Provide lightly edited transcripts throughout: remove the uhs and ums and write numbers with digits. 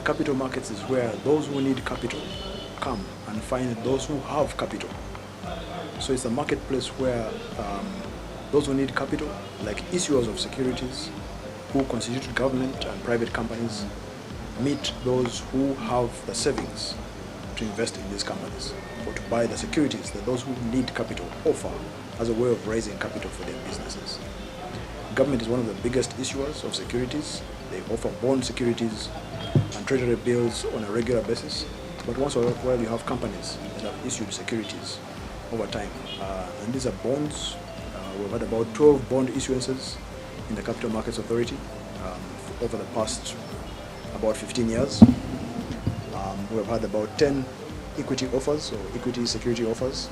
capital markets is where those who need capital come and find those who have capital. So it's a marketplace where those who need capital, like issuers of securities, who constitute government and private companies, meet those who have the savings to invest in these companies or to buy the securities that those who need capital offer as a way of raising capital for their businesses. Government is one of the biggest issuers of securities. They offer bond securities and treasury bills on a regular basis. But once in a while you have companies that have issued securities over time. And these are bonds. We've had about 12 bond issuances in the Capital Markets Authority over the past about 15 years. We've had about 10 equity offers or equity security offers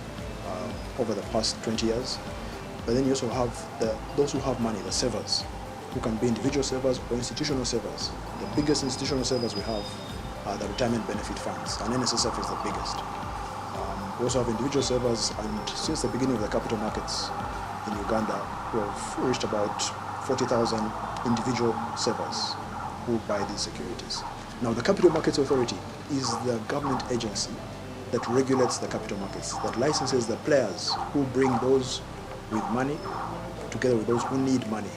over the past 20 years. But then you also have those who have money, the savers, who can be individual savers or institutional savers. The biggest institutional savers we have are the retirement benefit funds, and NSSF is the biggest. We also have individual savers, and since the beginning of the capital markets in Uganda, we've reached about 40,000 individual savers who buy these securities. Now, the Capital Markets Authority is the government agency that regulates the capital markets, that licenses the players who bring those with money together with those who need money.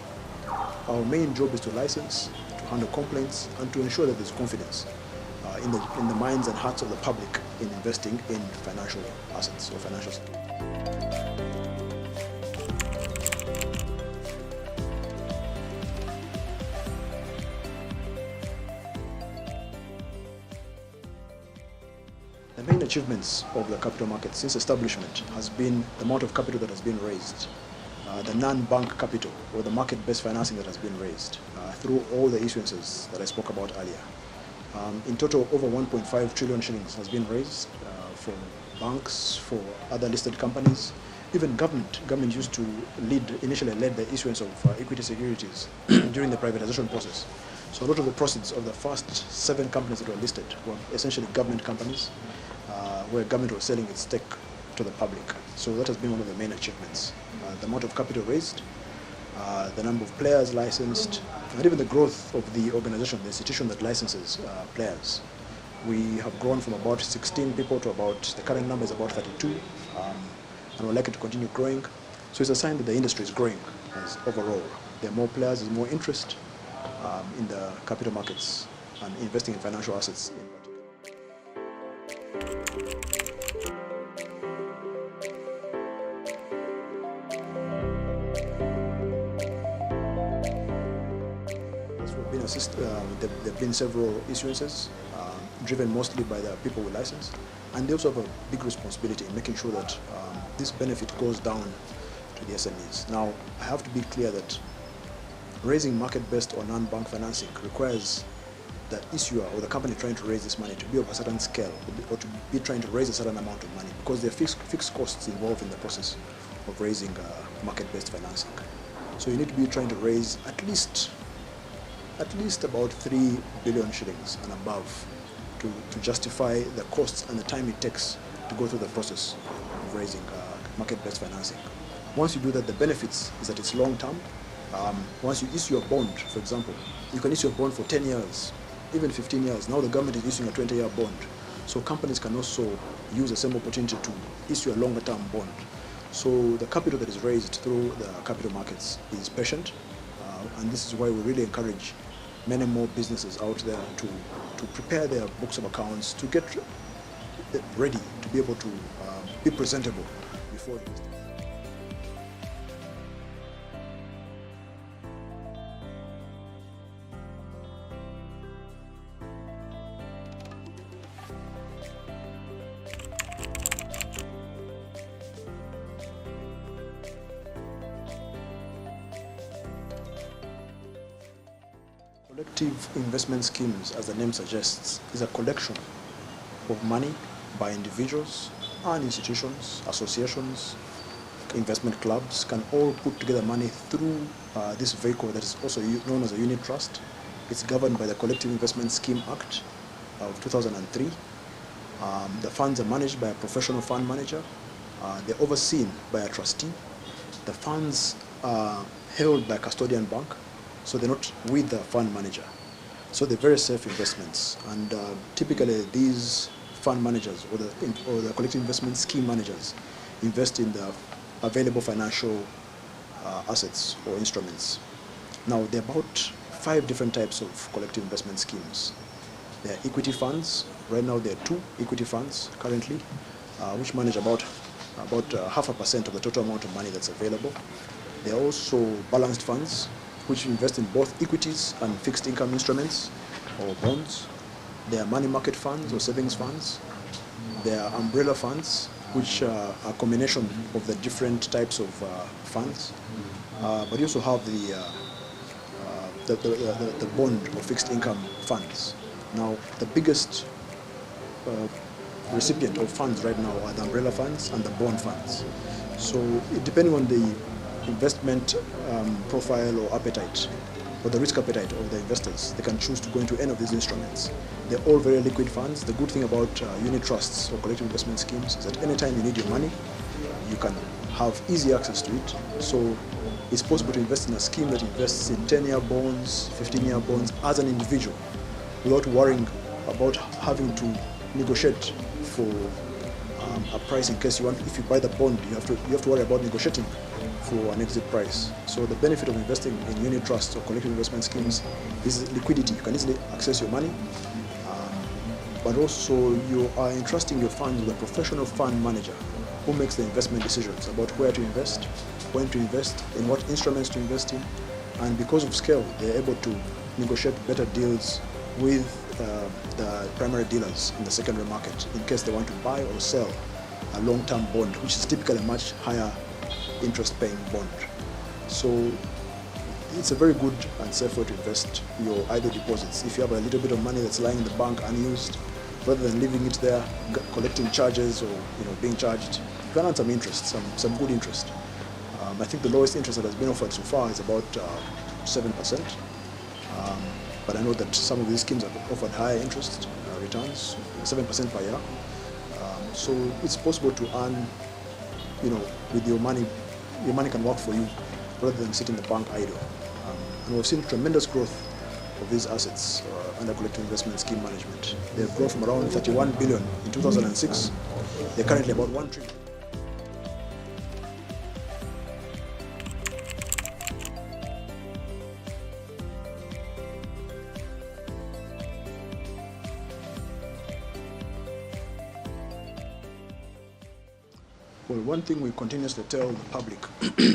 Our main job is to license, to handle complaints, and to ensure that there's confidence in the minds and hearts of the public in investing in financial assets or financial securities. The main achievements of the capital market since establishment has been the amount of capital that has been raised, the non-bank capital or the market-based financing that has been raised through all the issuances that I spoke about earlier. In total, over 1.5 trillion shillings has been raised for banks, for other listed companies, even government. Government used to initially led the issuance of equity securities during the privatization process. So a lot of the proceeds of the first 7 companies that were listed were essentially government companies, where government was selling its stake to the public. So that has been one of the main achievements. The amount of capital raised, the number of players licensed, and even the growth of the organization, the institution that licenses players. We have grown from about 16 people to about, the current number is about 32, and we're likely to continue growing. So it's a sign that the industry is growing as overall. There are more players, there's more interest in the capital markets and investing in financial assets in particular. There have been several issuances driven mostly by the people we license, and they also have a big responsibility in making sure that this benefit goes down to the SMEs. Now, I have to be clear that raising market-based or non-bank financing requires the issuer or the company trying to raise this money to be of a certain scale or to be trying to raise a certain amount of money, because there are fixed costs involved in the process of raising market-based financing. So you need to be trying to raise at least about 3 billion shillings and above to justify the costs and the time it takes to go through the process of raising market-based financing. Once you do that, the benefits is that it's long-term. Once you issue a bond, for example, you can issue a bond for 10 years, even 15 years. Now the government is issuing a 20-year bond. So companies can also use the same opportunity to issue a longer-term bond. So the capital that is raised through the capital markets is patient, and this is why we really encourage many more businesses out there to prepare their books of accounts, to get ready to be able to be presentable before investing. Collective investment schemes, as the name suggests, is a collection of money by individuals and institutions, associations, investment clubs can all put together money through this vehicle that is also known as a unit trust. It's governed by the Collective Investment Scheme Act of 2003. The funds are managed by a professional fund manager. They're overseen by a trustee. The funds are held by a custodian bank, so they're not with the fund manager. So they're very safe investments, and typically these fund managers or the collective investment scheme managers invest in the available financial assets or instruments. Now, there are about 5 different types of collective investment schemes. There are equity funds. Right now, there are 2 equity funds currently, which manage about 0.5% of the total amount of money that's available. There are also balanced funds, which invest in both equities and fixed income instruments or bonds. There are money market funds or savings funds. There are umbrella funds, which are a combination of the different types of funds. But you also have the bond or fixed income funds. Now, the biggest recipient of funds right now are the umbrella funds and the bond funds. So depending on the investment profile or appetite, or the risk appetite of the investors, they can choose to go into any of these instruments. They're all very liquid funds. The good thing about unit trusts or collective investment schemes is that anytime you need your money, you can have easy access to it. So it's possible to invest in a scheme that invests in 10-year bonds, 15-year bonds as an individual, without worrying about having to negotiate for a price in case if you buy the bond, you have to worry about negotiating for an exit price. So the benefit of investing in unit trusts or collective investment schemes is liquidity. You can easily access your money, but also you are entrusting your funds with a professional fund manager who makes the investment decisions about where to invest, when to invest, in what instruments to invest in, and because of scale, they're able to negotiate better deals with the primary dealers in the secondary market in case they want to buy or sell a long-term bond, which is typically a much higher interest-paying bond. So it's a very good and safe way to invest your idle deposits. If you have a little bit of money that's lying in the bank unused, rather than leaving it there, collecting charges or being charged, you can earn some interest, some good interest. I think the lowest interest that has been offered so far is about 7%. But I know that some of these schemes have offered higher interest returns, 7% per year. So it's possible to earn, with your money can work for you rather than sit in the bank idle. And we've seen tremendous growth of these assets under collective investment scheme management. They've grown from around 31 billion in 2006. They're currently about 1 trillion. Well, one thing we continuously tell the public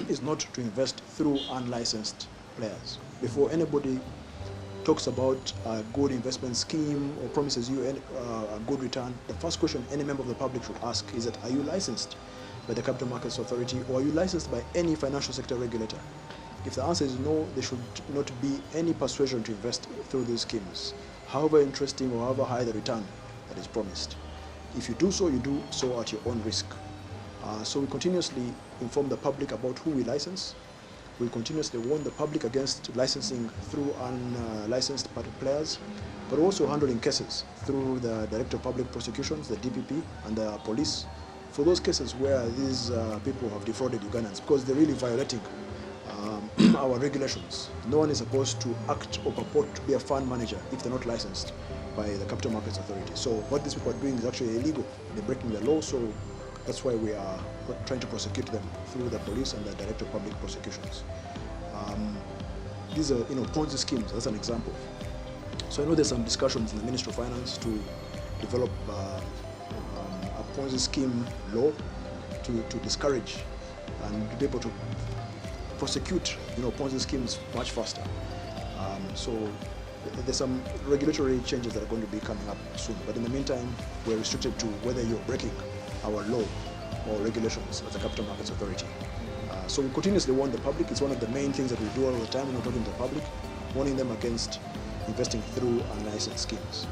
is not to invest through unlicensed players. Before anybody talks about a good investment scheme or promises you a good return, the first question any member of the public should ask is that, are you licensed by the Capital Markets Authority, or are you licensed by any financial sector regulator? If the answer is no, there should not be any persuasion to invest through these schemes, however interesting or however high the return that is promised. If you do so at your own risk. So we continuously inform the public about who we license. We continuously warn the public against licensing through unlicensed players, but also handling cases through the Director of Public Prosecutions, the DPP, and the police, for those cases where these people have defrauded Ugandans, because they're really violating our regulations. No one is supposed to act or purport to be a fund manager if they're not licensed by the Capital Markets Authority. So what these people are doing is actually illegal. They're breaking the law, so that's why we are trying to prosecute them through the police and the Director of Public Prosecutions. These are, Ponzi schemes. That's an example. So I know there's some discussions in the Ministry of Finance to develop a Ponzi scheme law to discourage and to be able to prosecute, Ponzi schemes much faster. So there's some regulatory changes that are going to be coming up soon. But in the meantime, we're restricted to whether you're breaking our law or regulations as a Capital Markets Authority. So we continuously warn the public. It's one of the main things that we do all the time when we're talking to the public, warning them against investing through unlicensed schemes.